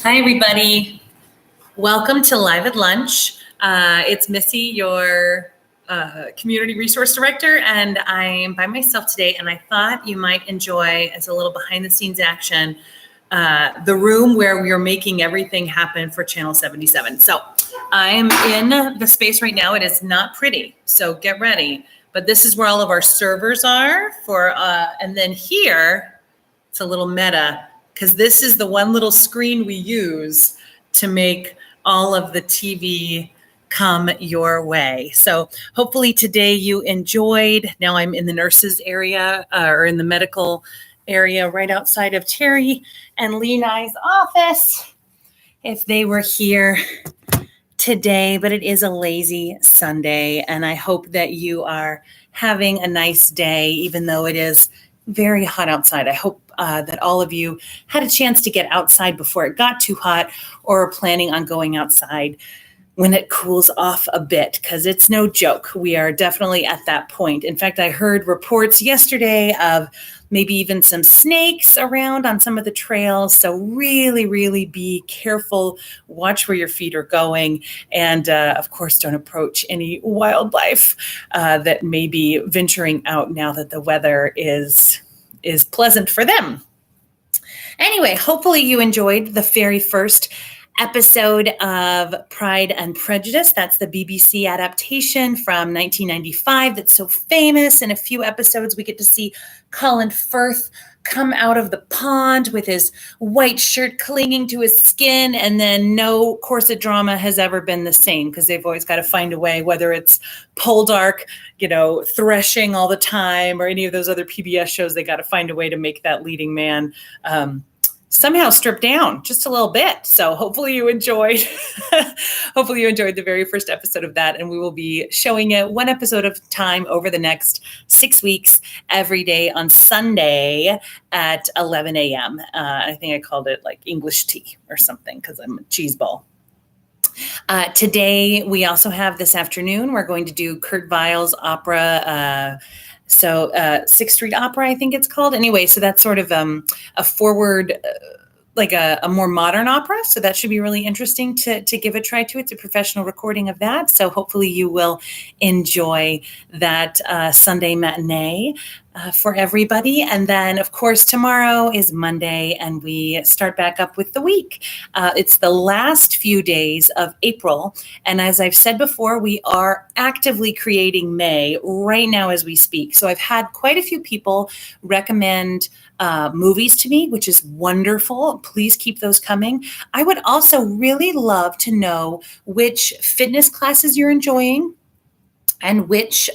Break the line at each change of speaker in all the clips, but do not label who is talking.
Hi, everybody. Welcome to Live at Lunch. It's Missy, your Community Resource Director, and I am by myself today, and I thought you might enjoy, as a little behind-the-scenes action, the room where we are making everything happen for Channel 77. So I am in the space right now. It is not pretty, so get ready. But this is where all of our servers are and then here, it's a little meta, because this is the one little screen we use to make all of the TV come your way. So hopefully today you enjoyed. Now I'm in the nurses area or in the medical area right outside of Terry and Lee Nye's office if they were here today, but it is a lazy Sunday, and I hope that you are having a nice day, even though it is very hot outside. I hope that all of you had a chance to get outside before it got too hot, or are planning on going outside when it cools off a bit, because it's no joke. We are definitely at that point. In fact, I heard reports yesterday of maybe even some snakes around on some of the trails. So really, really be careful. Watch where your feet are going. And of course, don't approach any wildlife that may be venturing out now that the weather is pleasant for them. Anyway, hopefully you enjoyed the very first episode of Pride and Prejudice. That's the BBC adaptation from 1995 that's so famous. In a few episodes, we get to see Colin Firth come out of the pond with his white shirt clinging to his skin, and then no corset drama has ever been the same, because they've always got to find a way, whether it's Poldark, threshing all the time, or any of those other PBS shows, they got to find a way to make that leading man somehow stripped down just a little bit. So hopefully you enjoyed the very first episode of that. And we will be showing it one episode at a time over the next 6 weeks, every day on Sunday at 11 a.m. I think I called it like English tea or something, because I'm a cheese ball. Today, we also have this afternoon, we're going to do Kurt Weill's opera, Sixth Street Opera, I think it's called. Anyway, so that's sort of a forward, like a more modern opera. So that should be really interesting to give a try to. It's a professional recording of that. So hopefully you will enjoy that Sunday matinee for everybody. And then, of course, tomorrow is Monday, and we start back up with the week. It's the last few days of April. And as I've said before, we are actively creating May right now as we speak. So I've had quite a few people recommend movies to me, which is wonderful. Please keep those coming. I would also really love to know which fitness classes you're enjoying and which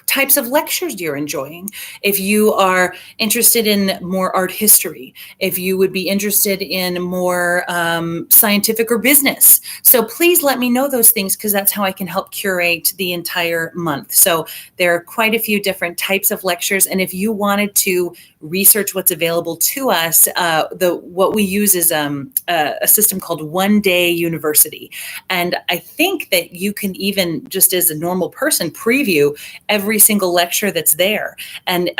types of lectures you're enjoying. If you are interested in more art history, if you would be interested in more scientific or business. So please let me know those things, because that's how I can help curate the entire month. So there are quite a few different types of lectures. And if you wanted to research what's available to us, what we use is a system called One Day University. And I think that you can even, just as a normal person, preview every single lecture that's there. And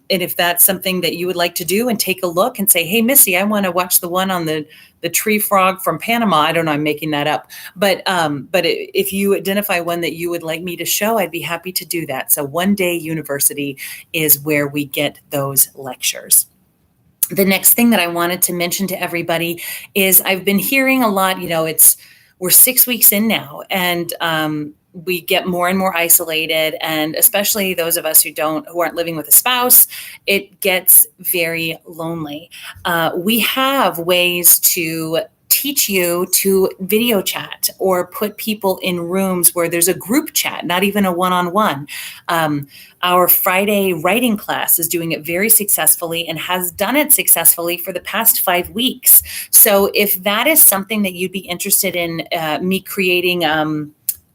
if that's something that you would like to do and take a look and say, hey, Missy, I want to watch the one on the tree frog from Panama. I don't know, I'm making that up. But if you identify one that you would like me to show, I'd be happy to do that. So One Day University is where we get those lectures. The next thing that I wanted to mention to everybody is I've been hearing a lot, we're 6 weeks in now, and we get more and more isolated, and especially those of us who aren't living with a spouse, it gets very lonely. We have ways to teach you to video chat or put people in rooms where there's a group chat, not even a one-on-one. Our Friday writing class is doing it very successfully and has done it successfully for the past 5 weeks. So if that is something that you'd be interested in, me creating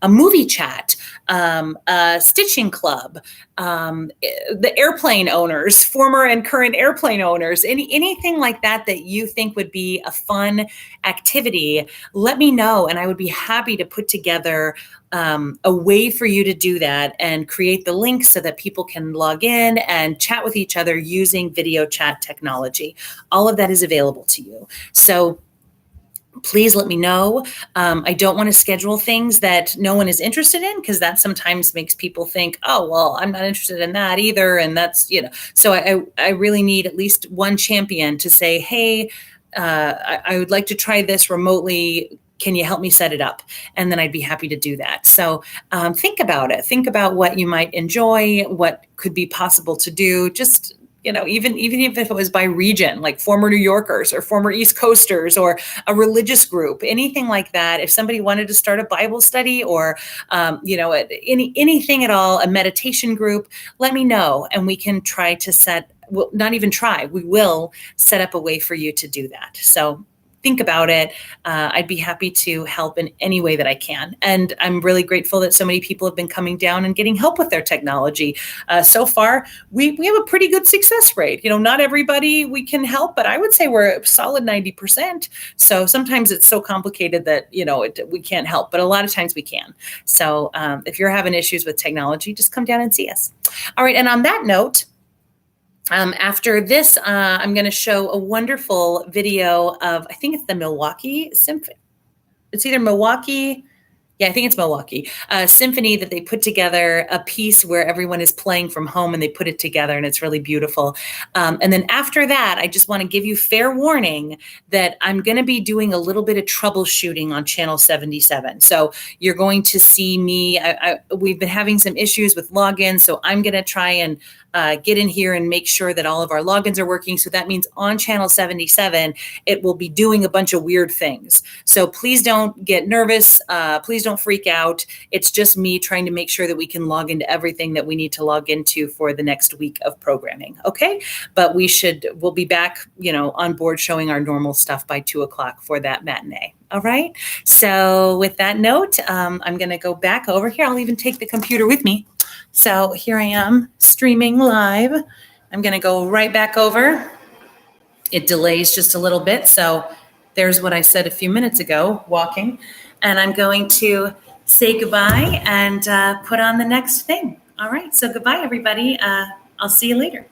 a movie chat, a stitching club, the airplane owners, former and current airplane owners, anything like that you think would be a fun activity, let me know. And I would be happy to put together a way for you to do that and create the links so that people can log in and chat with each other using video chat technology. All of that is available to you. So please let me know. I don't want to schedule things that no one is interested in, because that sometimes makes people think, oh, well, I'm not interested in that either. And that's, so I really need at least one champion to say, hey, I would like to try this remotely. Can you help me set it up? And then I'd be happy to do that. So think about it. Think about what you might enjoy, what could be possible to do. Just, even if it was by region, like former New Yorkers or former East Coasters or a religious group, anything like that. If somebody wanted to start a Bible study or, anything at all, a meditation group, let me know, and we can try to not even try, we will set up a way for you to do that. So think about it. I'd be happy to help in any way that I can. And I'm really grateful that so many people have been coming down and getting help with their technology. So far, we have a pretty good success rate. Not everybody we can help, but I would say we're a solid 90%. So sometimes it's so complicated that, we can't help, but a lot of times we can. So if you're having issues with technology, just come down and see us. All right. And on that note, after this, I'm going to show a wonderful video of, I think it's the Milwaukee Symphony. It's either Milwaukee. Yeah, I think it's Milwaukee Symphony, that they put together a piece where everyone is playing from home and they put it together, and it's really beautiful. And then after that, I just want to give you fair warning that I'm going to be doing a little bit of troubleshooting on channel 77. So you're going to see me. We've been having some issues with logins, so I'm going to try and get in here and make sure that all of our logins are working. So that means on channel 77, it will be doing a bunch of weird things. So please don't get nervous. Please don't freak out. It's just me trying to make sure that we can log into everything that we need to log into for the next week of programming. Okay. But we'll be back, on board showing our normal stuff by 2:00 for that matinee. All right. So with that note, I'm going to go back over here. I'll even take the computer with me. So here I am streaming live. I'm going to go right back over. It delays just a little bit. So there's what I said a few minutes ago, walking. And I'm going to say goodbye and put on the next thing. All right. So goodbye, everybody. I'll see you later.